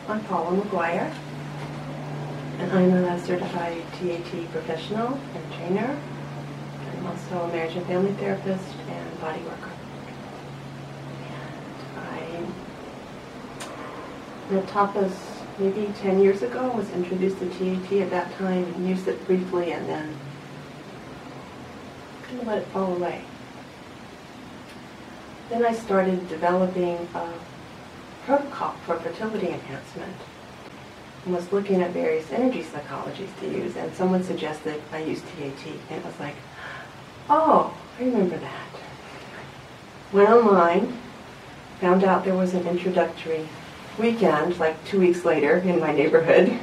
I'm Paula McGuire, and I'm a certified TAT professional and trainer. I'm also a marriage and family therapist and body worker. And I met Tapas maybe 10 years ago, was introduced to TAT at that time and used it briefly and then kind of let it fall away. Then I started developing a protocol for fertility enhancement and was looking at various energy psychologies to use, and someone suggested I use TAT, and it was like, oh, I remember that. Went online, found out there was an introductory weekend like 2 weeks later in my neighborhood,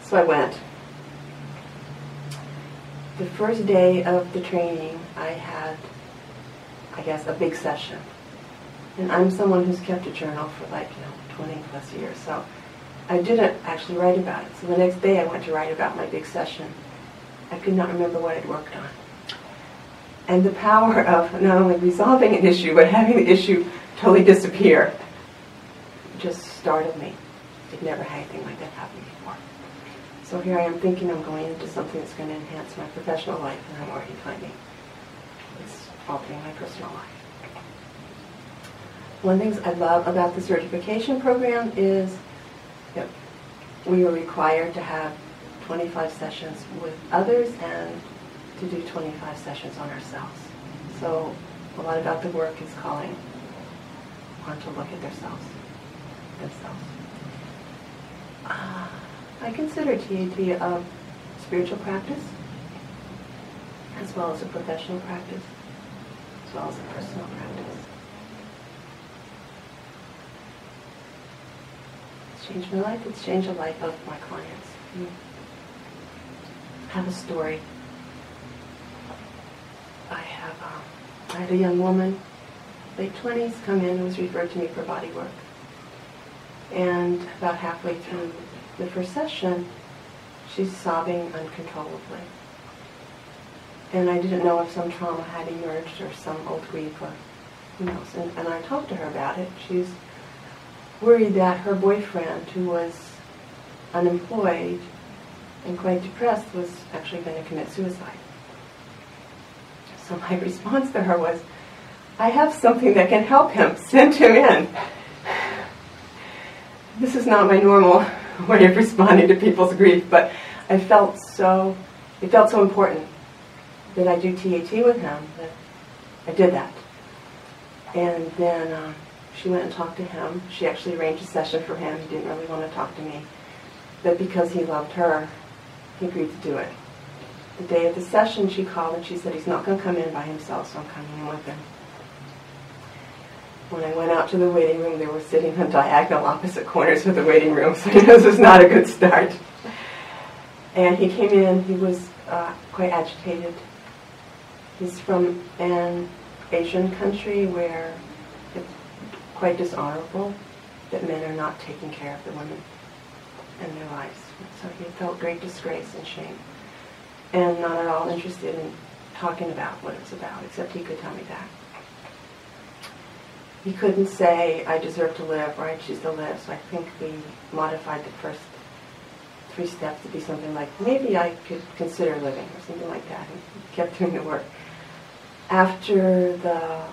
so I went. The first day of the training I had, I guess, a big session. And I'm someone who's kept a journal for 20 plus years, so I didn't actually write about it. So the next day I went to write about my big session. I could not remember what I'd worked on. And the power of not only resolving an issue, but having the issue totally disappear just startled me. I'd never had anything like that happen before. So here I am thinking I'm going into something that's going to enhance my professional life, and I'm already finding it's altering my personal life. One of the things I love about the certification program is that we are required to have 25 sessions with others and to do 25 sessions on ourselves. So a lot about the work is calling on to look at themselves. I consider TAT a spiritual practice as well as a professional practice as well as a personal practice. Changed my life. It's changed the life of my clients. I have a story. I had a young woman, late 20s, come in and was referred to me for body work. And about halfway through the first session, she's sobbing uncontrollably. And I didn't know if some trauma had emerged or some old grief or who knows. And I talked to her about it. She's worried that her boyfriend, who was unemployed and quite depressed, was actually going to commit suicide. So my response to her was, I have something that can help him. Send him in. This is not my normal way of responding to people's grief, but it felt so important that I do TAT with him that I did that. And then she went and talked to him. She actually arranged a session for him. He didn't really want to talk to me. But because he loved her, he agreed to do it. The day of the session, she called and she said, he's not going to come in by himself, so I'm coming in with him. When I went out to the waiting room, they were sitting on diagonal opposite corners of the waiting room, so he knows it's not a good start. And he came in, he was quite agitated. He's from an Asian country where it's quite dishonorable that men are not taking care of the women in their lives. So he felt great disgrace and shame, and not at all interested in talking about what it's about, except he could tell me that. He couldn't say, I deserve to live, or I choose to live, so I think we modified the first 3 steps to be something like, maybe I could consider living, or something like that, and he kept doing the work. After the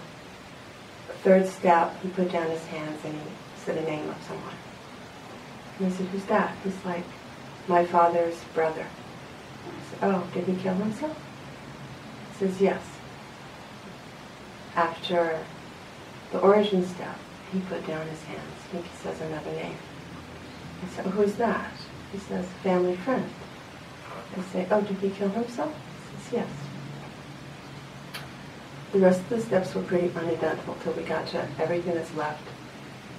3rd step, he put down his hands and he said a name of someone. And I said, who's that? He's like, my father's brother. I said, oh, did he kill himself? He says, yes. After the origin step, he put down his hands. He says another name. I said, who's that? He says, family friend. I say, oh, did he kill himself? He says, yes. The rest of the steps were pretty uneventful till we got to everything that's left.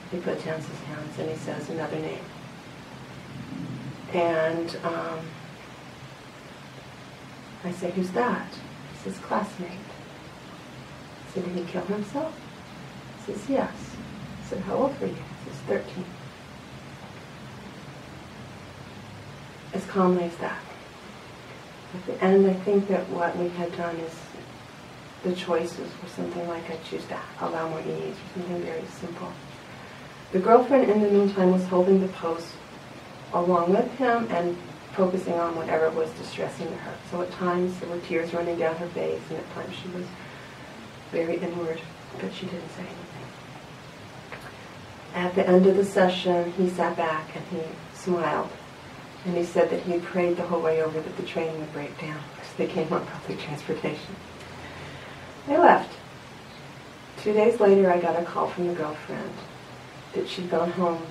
He put down his hands and he says another name. And I say, who's that? He says, classmate. I said, did he kill himself? He says, yes. I said, how old were you? He says, 13. As calmly as that. At the end, I think that what we had done is the choices were something like, I choose to allow more ease, or something very simple. The girlfriend in the meantime was holding the post along with him and focusing on whatever was distressing to her. So at times there were tears running down her face, and at times she was very inward, but she didn't say anything. At the end of the session, he sat back and he smiled, and he said that he had prayed the whole way over that the train would break down, because they came on public transportation. They left. 2 days later, I got a call from the girlfriend that she'd gone home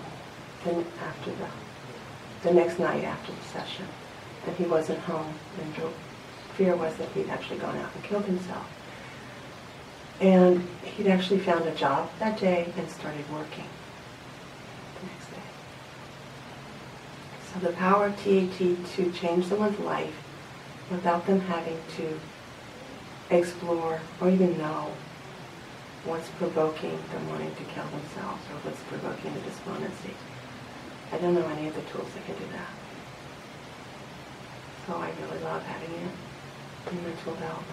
after the next night after the session, and he wasn't home, and the fear was that he'd actually gone out and killed himself. And he'd actually found a job that day and started working the next day. So the power of TAT to change someone's life without them having to explore or even know what's provoking them wanting to kill themselves or what's provoking the despondency. I don't know any of the tools that can do that. So I really love having it in mental health.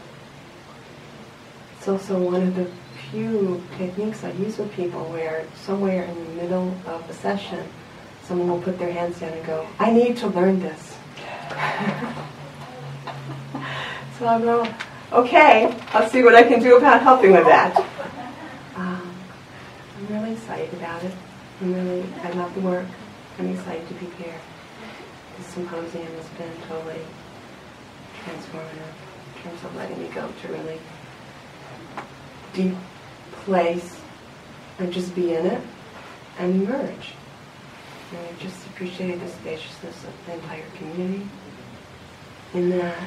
It's also one of the few techniques I use with people where somewhere in the middle of a session, someone will put their hands down and go, I need to learn this. So I'll go, okay, I'll see what I can do about helping with that. I'm really excited about it. I love the work. I'm excited to be here. This symposium has been totally transformative in terms of letting me go to really deep place and just be in it and emerge. And I just appreciated the spaciousness of the entire community in that,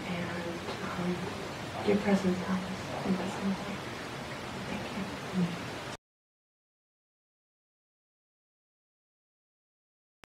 and your presence, Tapas.